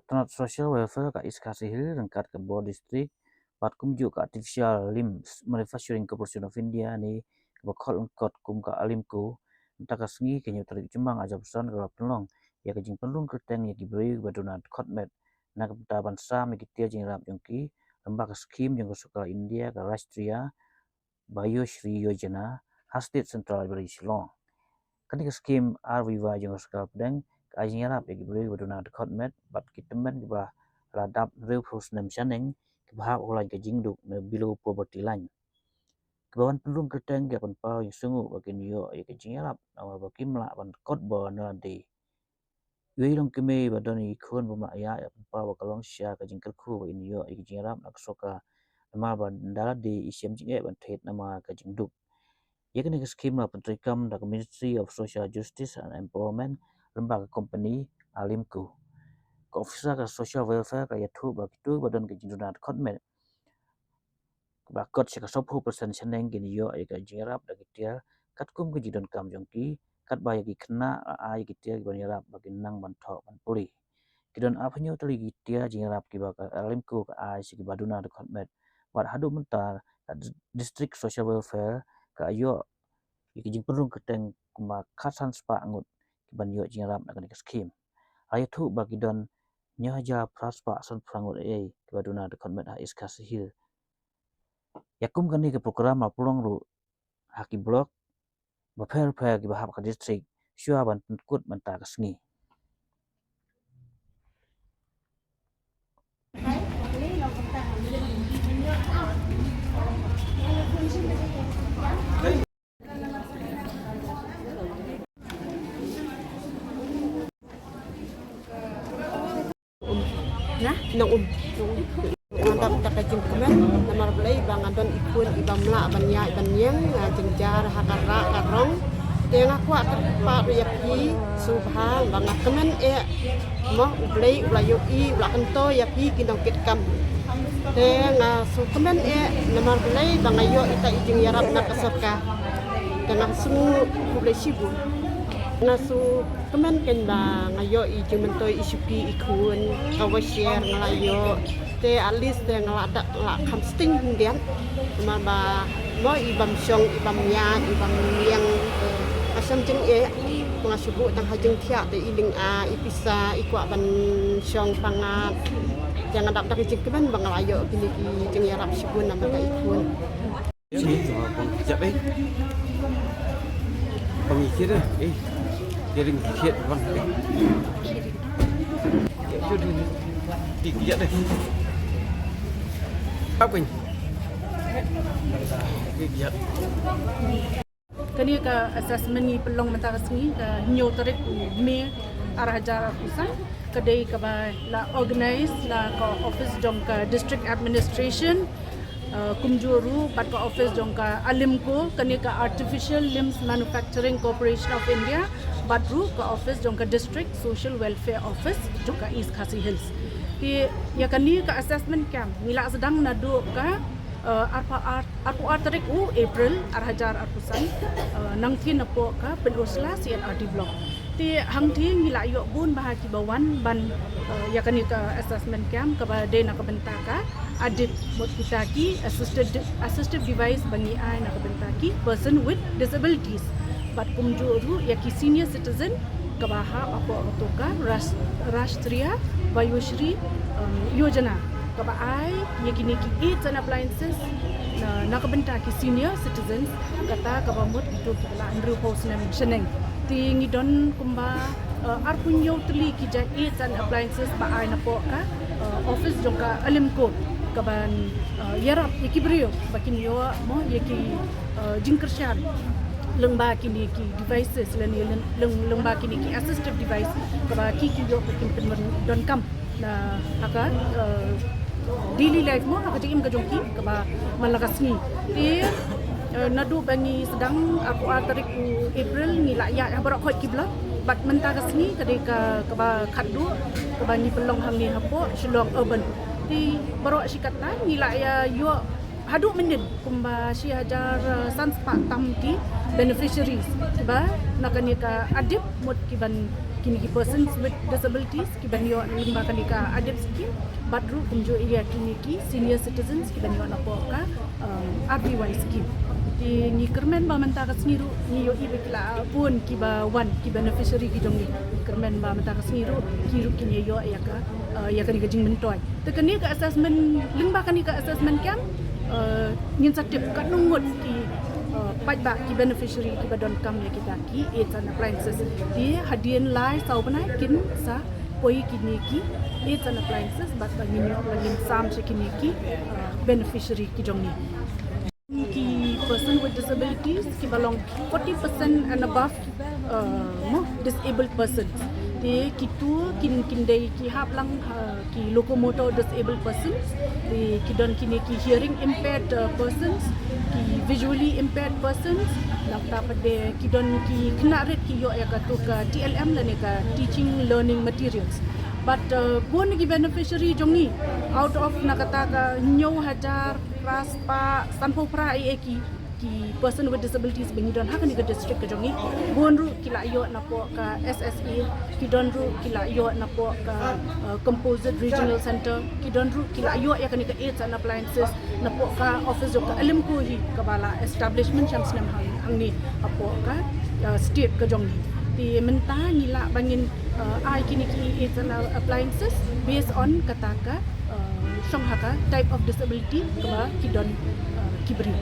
Tanat social welfare ka iskasi hil rengkat ke Bor district pat kumju ka artificial limbs manufacturing corporation of India ni bakal ungkot kum ka alimku entah kasngi kenyu tarik jembang aja pesan ke penlong ya ke jing penlong kerteng ya diberi badunat kotmet nak taban sa megitia jing rap jongki lembak skim jong suka India ke Rashtriya Bioshri Yojana Hastit Central Library Shillong kan skim RVY jong suka pedang ajing rap ya diberi badunat kotmet bat kitemen ke bah radap real prosnem shaneng ke bahap ulai ke jingduk below poverty line Kawan pendung keteng ke penpau yang sungguh bagi New ya ke jingarap nama bagi melak ban kotba nanti. Yui long keme badon ikon bama ya penpau bakalong sya ke jingkelku bagi New ya ke jingarap nak soka nama ban dalat di isyam jinge ban tet nama ke jingduk. Ya kena ke skim la pentrikam da Ministry of Social Justice and Empowerment lembaga company alimku. Ke officer ke social welfare ke yatu bagi tu badon ke jingdunat kotmen bakot sika 10% seneng gini yo ai ka jirap da gitia kat kum ke jidon kam jongki kat ba yagi kena ai gitia ban yarap bagi nang ban thok ban puli kidon apnyo tali gitia jirap ki ba ka alimku ka ai sigi baduna da khatmet wat hadu mentar district social welfare ka yo iki jing perung keteng kuma khasan spa ngut ban yo jirap da ka skim ai thu bagi don nyaja praspa san prangut ai baduna da khatmet ha iskas hil Yakum kani ke program apulong ru haki blok baper ki bahap ka district syua ban kut menta kasngi Nah, ngandap takajin kemen namar belai bang adon ikun ibam la banya banyang jengjar hakara karong teng aku terpa yapi subhan bang kemen moh belai ulayu I ula kento yapi kinong kitkam teng su kemen namar belai bang ayo ita ijing yarap nak keserka dengan semu belai sibu nasu kemen ken bang ayo ijing mentoi isuki ikun kawa share ngalayo te at least te ngaladak la kam sting hundian ma ba mo ibam syong ibam nya ibam yang asam jeng pengasubu tang hajeng thia te iling ipisa ikwa ban syong pangat jangan dak dak jeng kemen bang ayo kini ki jeng yarap sibun nama ka ikun sini bang jap pengikir kirim kit bang sudah tiga deh apa ini tiga kani ka assessment ni pelong mentara sini ka nyo tarik me arah jara kusan kedai ka ba la organize la ka office jong ka district administration kumjuru pat ka office jong ka alimko kani ka artificial limbs manufacturing corporation of India batru ka office jong ka district social welfare office jong ka East Khasi Hills ki ya kani ka assessment camp mila sedang nadu ka arpa tarik April arhajar arpusan nangkin apo ka penusla CNRD block ti hangthi mila yo bun bahaki bawan ban ya kani ka assessment camp ka ba de na ka bentaka adit mot kitaki assistive device bani ai na ka bentaki person with disabilities bat kumjuru ya ki senior citizen ka baha apo toka Rashtriya Bioshri Yojana kaba ai yakini ki aids and appliances na kabenta ki senior citizens kata kaba mut itu kala Andrew House nam sheneng tingi don kumba arpunyo tli ki ja aids and appliances ba ai na po ka office jongka alimko kaban yarap yakibrio bakin yo mo yaki jingkershan lengba kini ki devices lengba kini ki assistive device kaba ki yo bakin pen don kam na haka daily life mo haka tim ka jongki kaba malagasni ti nadu bangi sedang aku tarik April ni la ya barak khoi kibla bat mentagasni kadeka kaba khaddu kaba ni pelong hang ni hapo Shillong urban ti barak sikata ni la ya yo hadu mendin kumba si hajar sans pak tam ki beneficiaries ba nakani ka adip mot kiban kini ki persons with disabilities ki banyo limba kanika adep scheme batru kumjo iya kini ki senior citizens ki banyo na po ka RBY scheme di ni kermen ba menta ka sniru ni yo ibikla pun ki ba one ki beneficiary ki jong ni kermen ba menta ka sniru ki ru kini yo ya ka ni ka jing mentoy te kani ka assessment limba kanika assessment camp ngin satip ka nungut ki pajba ki beneficiary ki badon kam ya kita ki aids and appliances di hadian lai sau banai kin sa poi kini ki aids and appliances bat bangin yo bangin sam se kini ki beneficiary ki jong ni ki person with disabilities ki belong 40% and above disabled persons di kitu kin dai ki hap lang ki locomotor disabled persons di kidon kini ki hearing impaired persons ki visually impaired persons lakta pade kidon ki kena red ki yo ya ka tu ka TLM la ne ka teaching learning materials but bon ki beneficiary jongi out of nakata ka nyo hajar raspa sanpo pra ki person with disabilities bengidon hakan ni ka district ka jongi bon ru kila yo na po ka SSA kidon ru kila yo na po ka composite regional center kidon ru kila yo ya kan ni ka aids and appliances na po ka office jo ka alim ko hi ka bala establishment shams nam hang ni apo ka state ka jongi di menta nila bangin ai kini ki aids and appliances based on kataka song haka type of disability ka kidon kibri